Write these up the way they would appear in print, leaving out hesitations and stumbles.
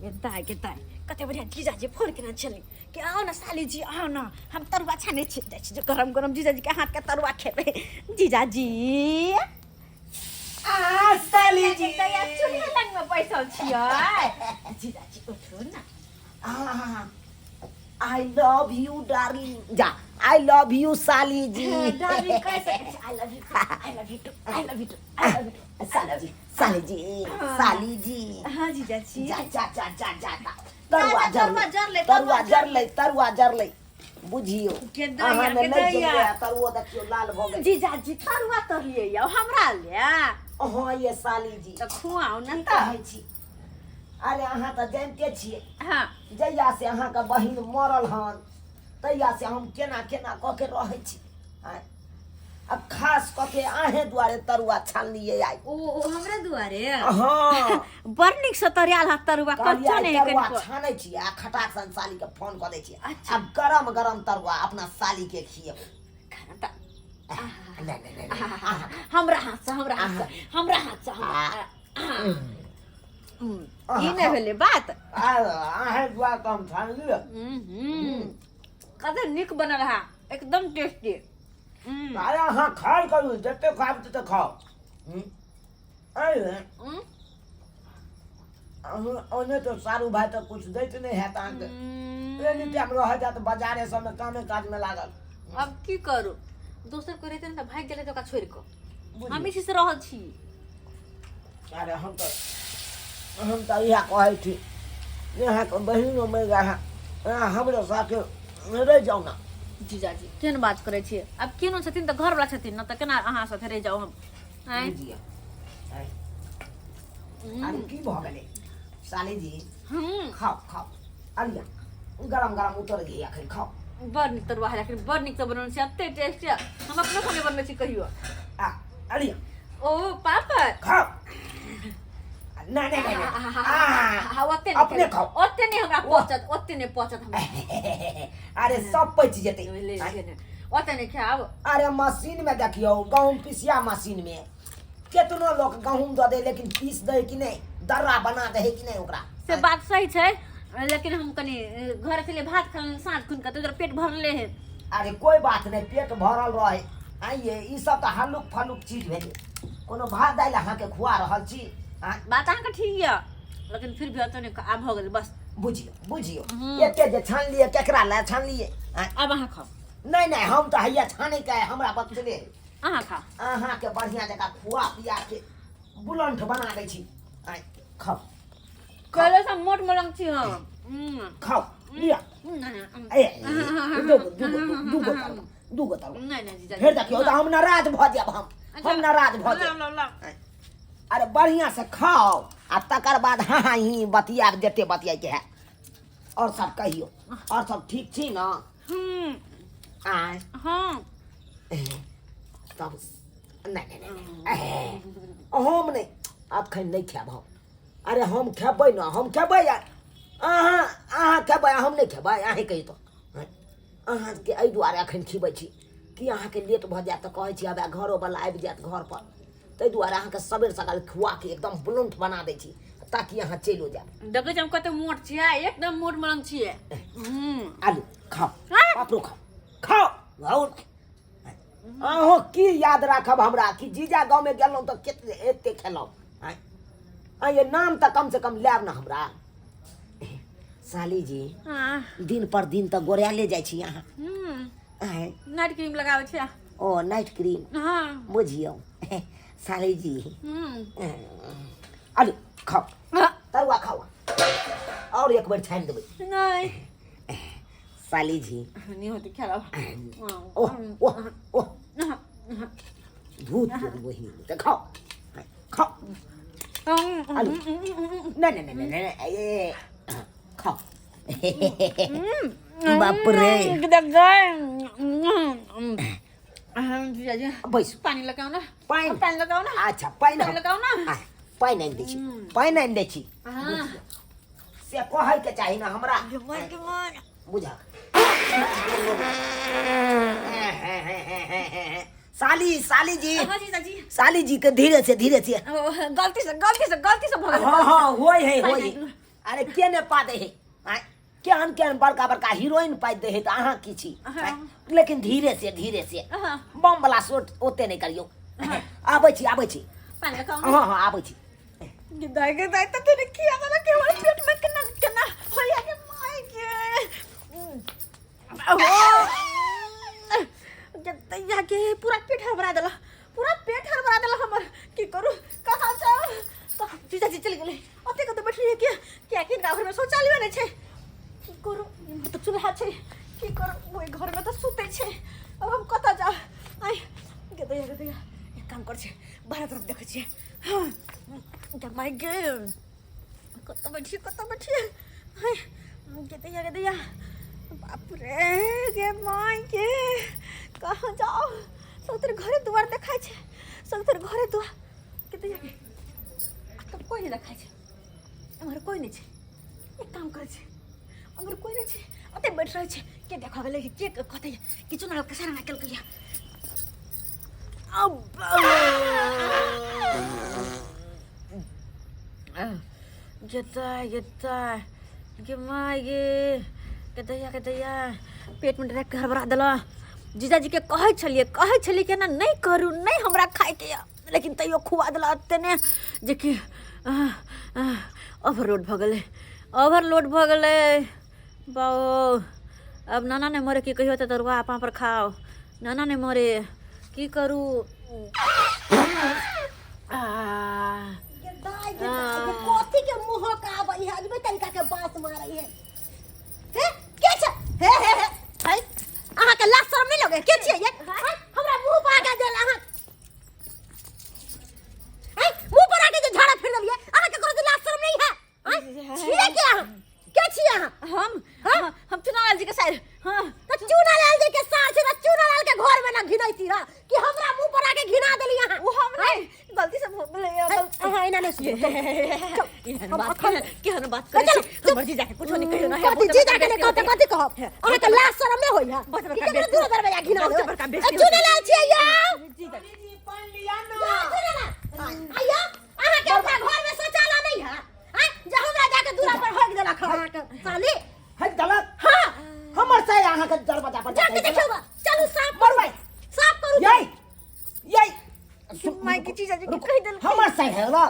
के दाय कते बढ़िया जीजाजी फोन केना छली कि आओ ना साली जी आओ ना हम तरुआ छाने छी जे गरम गरम जीजाजी के हाथ के तरुआ खेबै जीजाजी आ साली जी त या चुनिया लंग में बैसल छियै जीजाजी उठू ना आई लव यू डार्लिंग जा आई लव यू साली जी डार्लिंग कैसे I love you I love you too I love you too I love you साली जी हां जीजाजी जा तरुआ जर ले बुझियो अहाँ ने नहीं जरिया तरुआ देखियो लाल भ गेल जीजाजी तरुआ तरलिए यौ हमरा ले हां ये साली जी त खुआओ न त कहै छी अरे अहाँ त जानते छियै हां जहिया से अहाँ के बहिन मरल हन तहिया से हम केना केना क के रहै छी अब खास क के आहे दुआरे तरुआ छानलिए आई ओ हमरे दुआरे हां बड़ निक से तरियाल हाथ तरुआ कच्चो नहीं तरुआ छानै छी आ खटाक सन साली के फोन क दै छी अब गरम गरम तरुआ अपना साली के खियेब हमरा हाथ से ई ने भेले बात आहे दुआ कम छान लियो कते निक बनल हा एकदम टेस्टी अरे हाँ खाल करू जते खाब तते खाओ अरे ओने तो सारू भाई तो कुछ दैत नहीं है तान के एनी टाइम रह जात बाजारे सब में कामे काज में लागल अब की करू दोसर को रहते न त भाग गेले तो का छोड़ को हम इसी से रहल छी अरे हम तो यह कहै छी यहाँ के बहिनो में रहा हमरे साथे रह जाऊ ना जीजाजी केन बात करे छी अब केनो छथिन त घर वाला छथिन न त केना अहाँ साथे रह जाऊ हम आय जी अरे की भ गेले साली जी खाओ अलिया गरम गरम उतर गई अखन खाओ बड़ निक तरुआ है लेकिन बड़ निक से बनल छै अते टेस्ट हम अपने संगे बनबै छी कहियो अलिया ओ पापा खाओ नहीं अपने खाओ ओते नहीं हमरा पहुंचत हमरा अरे सब पच जेते ओते नहीं खाओ अरे मशीन में देखियो गहूम पिसिया मशीन में केतनो लोग गहूम द दे लेकिन पीस दे कि नहीं दर्रा बना दे कि नहीं ओकरा से बात सही छै लेकिन हम कनी घर के लिए भात खान साँझ खुन के तो पेट भरले है अरे कोई बात नहीं पेट भरल रहे आइए ई सब त हल्लुक फल्लुक चीज भेले कोनो भात दाल अहाँ के खुआ रहल छी बात अहाँ के ठीक है लेकिन फिर भी तो नहीं आ भ गेल बस बुझियो एते जे छान लिए केकरा ला छान लिए अब अहाँ खाओ नहीं हम तो हैया छाने के हमरा बतले अहाँ खा अहाँ के बढ़िया जगह खुआ पिया के बुलंद बना दे छी खाओ कले से मोट मलंग छी हम खाओ लिया दूगो नहीं जीजा फिर देखियो हम नाराज भ जाब हम नाराज भ जाब अरे बढ़िया से खाओ आ तकर बाद हाँ ही बतिया देते बतिया के है और सब कहियो और सब ठीक छी ना आय हां तब नहीं हम नहीं अखन नहीं खाब हम अरे हम खेबै ना हम खेबै अहाँ खेबै हम नहीं खेबै अहीं कही तो अहाँ के एहि दुआरे अखन खिबै छी कि अहाँ के लेट भ जात त कहै छी अब घरो वाला आबि जात घर पर तै दुआरे अहाँ के सबेर सकाल खुआ के एकदम बुलंद बना दै छी ताकि अहाँ चलो जाब देखै हम कते मोट छियै एकदम मोट मलंग छियै आलू खाओ पापड़ो खाओ अहो की याद राखब हमरा कि जीजा गांव में गेलौं त केते एते खेलौं ये नाम त कम से कम लेब ना हमरा साली जी दिन पर दिन त गोरियाले जाइ छी अहाँ नाइट क्रीम लगाबै छी ओ नाइट क्रीम हां बुझियो साली जी आलू खाओ तरुआ खाओ और एक बार छान देबै नहीं साली जी नहीं होती खेला ओ भूत वही तो खाओ आलू नहीं ये खाओ बाप रे बस पानी लगाओ ना पानी लगाओ ना अच्छा पानी लगाओ ना पानी नहीं दै छी पानी नहीं दै छी से कहै के चाही ना हमरा बुझा साली जी साली जी के धीरे से गलती से भ गेल हां होय है अरे के ने पा दे है आय केहन केहन बड़का बड़का हीरोइन पाइ दे है त अहाँ की छी लेकिन धीरे से बम वाला शॉट ओते नहीं करियो आबै छी पानी का हां हां आबै छी गिदाई तो तेरे किया वाला के वाला पेट में कना होया के माय के गिदाई के पूरा पेट हरबरा देला हमर की करू कहां जाओ तो जीजाजी चल गेले ओते कत बैठली है क्या कि घर में शौचालय नहीं छे की करू तो चूल्हा छे की करू ओई घर में तो सुते छे अब हम कत जा आई गिदाई एक काम कर छे बाहर तरफ देखे छे हां माय गॉड कत बैठी हाय गिदाई बाप रे गे माय के कहां जाओ सब तेरे घरे द्वार देखाय छे सब तेरे घरे द्वार गिदाई तब कोई नहीं देखाय छे हमर कोई नहीं छे एक काम कर छे अगर कोई नहीं छे अते बैठ रहे छे के देखा गेले के कथे कि चुनाव के सारा निकल गया अब गेता के माये कतैया पेट में डायरेक्ट घबरा देला जीजाजी के कहै छलिए कि ना नहीं करू नहीं हमरा खाए के लेकिन तैयो खुआ देला तने जे कि ओवरलोड भ गेलै बाओ अब नाना ने मरे की कहियो त तरुआ आपा पर खाओ नाना ने मरे की करू कथी के मुंह का आबै है अजबे तरीका के बात मारै है के छ हे अहाँ के लाज शरम नहीं लगे के छियै ये हमरा मुंह पर आके देल अहाँ मुंह पर आके जे झाड़ा फिर देलिए अहाँ के कोनो लाज शरम नहीं है छियै के अहाँ के छियै अहाँ हम चुनालाल जी के साइड हां तो चुनालाल जी के साथ छै चुनालाल के घर में ना घिनैती रह कि हमरा मुंह पर आके घिना देली अहाँ वो हम नहीं गलती से हो गेलै अहाँ एना नहीं केहन बात करे हमर जी जाके कुछो नहीं कहियो ना कथी जी जाके नहीं कहते कथी कहब अहाँ के लाज शरम नहीं होइया बहुत बड़का कि दूर दरवाजा घिना बहुत बड़का बेइज्जती चुनालाल छियै यौ जी पानी लिया ना आइयो अहाँ के अपना घर में शौचालय नहीं है जे हमरा जाके दूरा पर होक देला अहाँ के साली है गलत हां हमर से अहाँ के दरवाजा पर जाके देखियो चलू साफ मरबै साफ करू यही माय की जीजाजी के कह देल हमर से है ना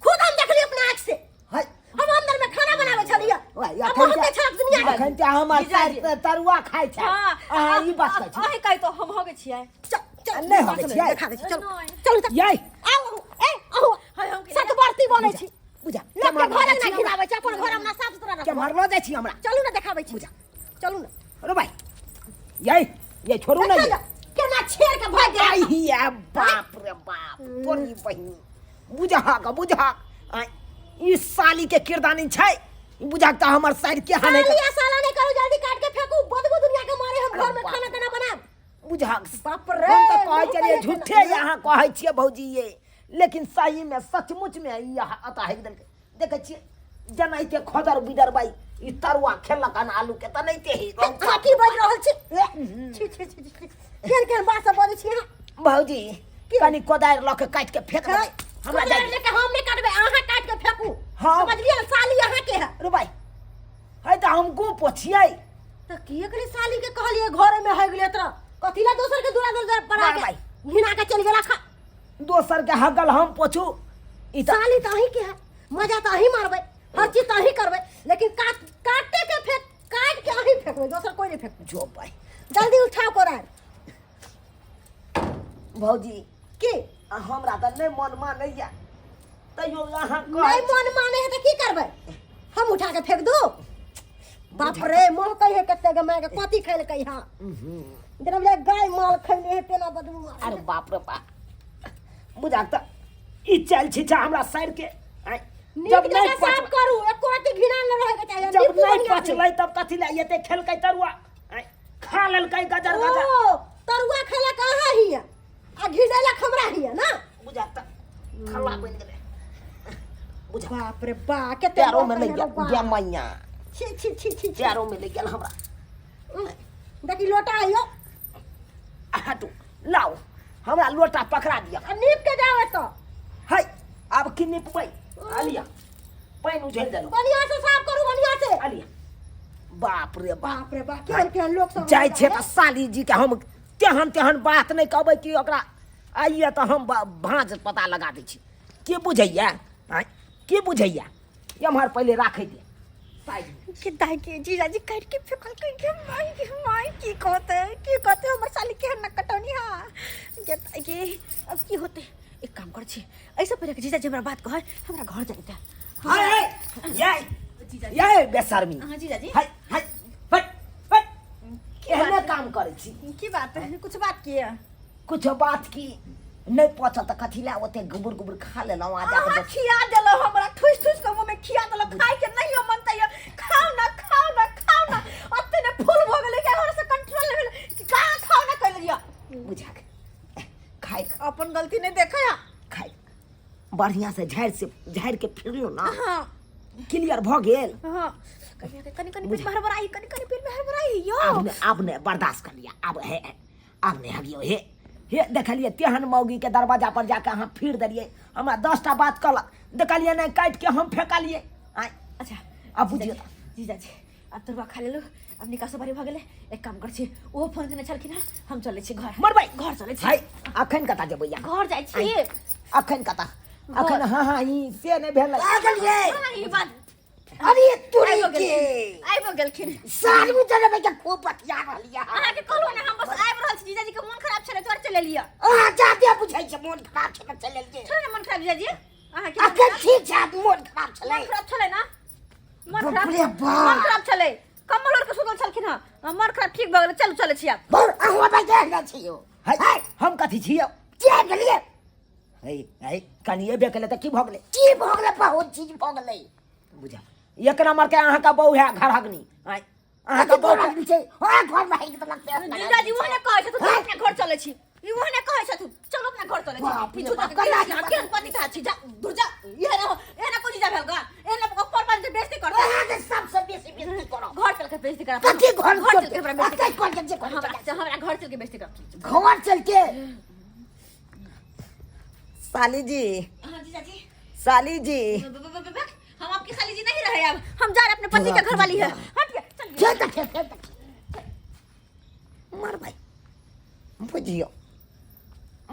खुद हम देखली अपना आँख से है हम अंदर में खाना बनावे छलिए अब हम के छलक दुनिया के अखन ते हमर से तरुआ खाइ छै अहाँ ई बात कहै छी अहे कहि तो हम होगे छियै चल नहीं होगे छियै देखा दे चल चलू यही आओ आओ हाय हम सत बर्ती बनै छी बुझा लोग के घर ना खिलावे छै अपन घर में साफ सुथरा के रखो मारलो जाइ छी हमरा चलू ना देखाबै छी चलू ना अरे भाई ये छोड़ू ना ये केना छेड़ के भाग गया आई है बाप रे बाप तोरी बहिनी बुझा इस साली के किरदानी छै बुझा त हमर साइड के हाने साली साला नहीं करू जल्दी काट के फेंकू बदबू दुनिया के मारे हम घर में खाना खाना बनाब बुझा बाप रे हम तो कहै छलिए झूठे यहाँ कहै छियै भौजी ये लेकिन सही में सचमुच में यहाँ अता है देखे छियै जनाइते खदर बिदर बाई ई तरुआ खेलक अन आलू के त नहीं ते ही की बज रहल छी छी केन बात सब बजै छी भौजी कनी कोदार ल के काट के फेंक दे हमरा जाने के हम नहीं काटबे अहाँ काट के फेंकू हाँ। समझलिए साली अहाँ के है रे भाई है त हमको पोछियै त किए करे साली के कहलिए घर में है गेले त कथिला दोसर के दूरा दूर पर आ भाई। घिना के चल गेला खा दोसर के हगल हम पोछू ई त साली त अहीं के है मजा त अहीं मारबे हर चीज त अहीं करबे लेकिन काटे के काट के अहीं फेंकबे दोसर कोई नहीं फेंकबे जो भाई जल्दी उठाओ कोरा भौजी की हमरा त नहीं मन मानैया तैयो यहाँ नहीं मन माने है तो की करबे हम उठा के फेंक दो बाप रे मोह कहे कते ग मैं के कथी खैल के यहां जब ले गाय माल खैले है तेना बदबू मार अरे बाप रे बाप बुझा त ई चल छी हमरा साइड के जब नहीं साफ करू एको रति घिना न रहे के चाहिए जब नहीं पचलै तब कथी ला येते खेल के तरुआ खा लेल के गजर गजर ओ तरुआ खेला कहां हिया आ घिनेला खमरा हिया ना बुझा त खल्ला बन गेले बुझा बाप रे बा केते प्यारो में ले गया मैया छी छी छी छी प्यारो में ले गेल हमरा देखी लोटा आइयो हटू लाओ हमरा लोटा पकड़ा दिया नीप के जाओ तो है अब की निपबै आलिया पानी उझल देलो बढ़िया से साफ करू बढ़िया से अलिया बाप रे बाप बाप रे बाप केहन केहन लोग सब जाय छे त साली जी के हम तेहन तेहन बात नहीं कहबै कि ओकरा आइए तो हम भांज पता लगा दै छी के बुझैया के बुझैया एम्हर पहिले राखै दे साइड में के दाई के जीजाजी काट के फेकल के माई की कहते हमर साली के न कटौनी हां के दाई के अब की होते एक काम कर छी ऐसा पहले के जीजाजी हमरा बात कह हमरा घर जाइते हाय ये जीजाजी ये बेशर्मी हां जीजाजी हाय हाय फट फट एहने काम करै छी की बात है कुछ बात किया कुछ बात की नहीं पहुंचा त कथी ला ओते गुबुर गुबुर खा लेलौ आ जाके खिया देलो हमरा ठुस ठुस के मुंह में खिया देलो खाए के नहीं हो मन तैयो खाओ ना ओते ने फूल भ गेले के हमरा से कंट्रोल लेवल कि का खाओ ना कर लिया बुझा के खाए अपन गलती नहीं देखा या खाए बढ़िया से झाड़ के फिरलो ना हां क्लियर भ गेल हां कनी पेट में हड़बड़ाई कनी पेट में हड़बड़ाई यो अब ने बर्दाश्त कर लिया अब है अब ने हगियो हे देखलिए तेहन मौगी के दरवाजा पर जाके अहाँ फिर दलिए हमरा 10टा बात कहलक देखलिए नहीं काट के हम फेकलिए अच्छा अब बुझियो जीजाजी अब तोरबा खा लेलो अब निकाह से बारी भ गेले एक काम कर छी ओ फोन केने छलखिन हम चले छी घर मरबै घर चले छी हाय अखन कता जेबै या घर जाय छी अखन कता अखन हां ई से नहीं भेल आ गेलिए ई बात अरे तोरी के आइब गेलखिन साल में चले के खूब बतिया रहलिया अहाँ के कहलो ना हम बस आइब रहल छी जीजाजी के मन खराब छले तोर चले लिया आ जाते बुझाइ छै मन खराब छै चले लिए छोड़ ना मन खराब जीजाजी अहाँ के अखन ठीक छै मन खराब छले मन खराब छले ना मन बाप रे बाप। खराब छले कमल और के सुतल छलखिन मन खराब ठीक भ गेले चल चले छी अब बोल अहुआ बैठे न छियो हाय हम कथी छियो के गेलिए हाय कनिए बेकले त की भ गेलै की भ गेलै बहुत चीज भ गेलै बुझा एक नंबर के अहाँ का बहू है घर हगनी अहाँ का बहू बोल छै हां घर में ही तो लगते जीजाजी ओहने कहै छै तू अपना घर चले छी ई ओहने कहै छै तू चल अपना घर चले छी पीछू तक के पति था छी जा दूर जा ये ना कोई जा भेलगा एने ऊपर पर जे बेइज्जती करता अरे सबसे बेसी करो घर चल के बेइज्जती करा कथी घर चल के हमरा बेइज्जती कथी कर जे हमरा घर चल के बेइज्जती कर घर चल के साली जी हां जीजाजी साली जी हम आपकी खाली जी नहीं रहे अब हम जा रहे अपने पति के घर वाली है हट चल मर भाई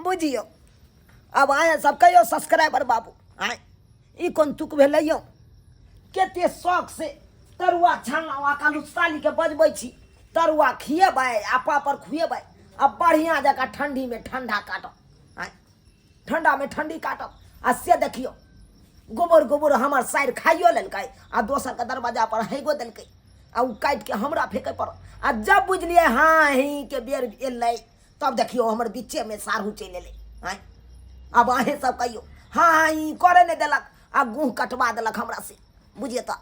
बुझियो अब आए सब कहियो सब्सक्राइबर बाबू आए ई कोन तुक भेलैयो केते शौक से तरुआ छानवा कालू साली के बजबै छी तरुआ खिएबै आ पापड़ खुएबै आ बढ़िया जगह ठंडी में ठंडा काटब आए ठंडा में ठंडी काटब आ से देखियो गोबर हमार साइड खाइयो लेलकै आ दोसर के दरवाजा पर हेगो देलकै आ उ काट के हमरा फेंके पर आ जब बुझलिए हाँ ही के बेर एलै तब देखियो हमर बीचे में सारू चलि एलै आय अब अहें सब कहियो हाँ ई करे नहीं देलक आ गुह कटवा देलक हमरा से बुझिए तो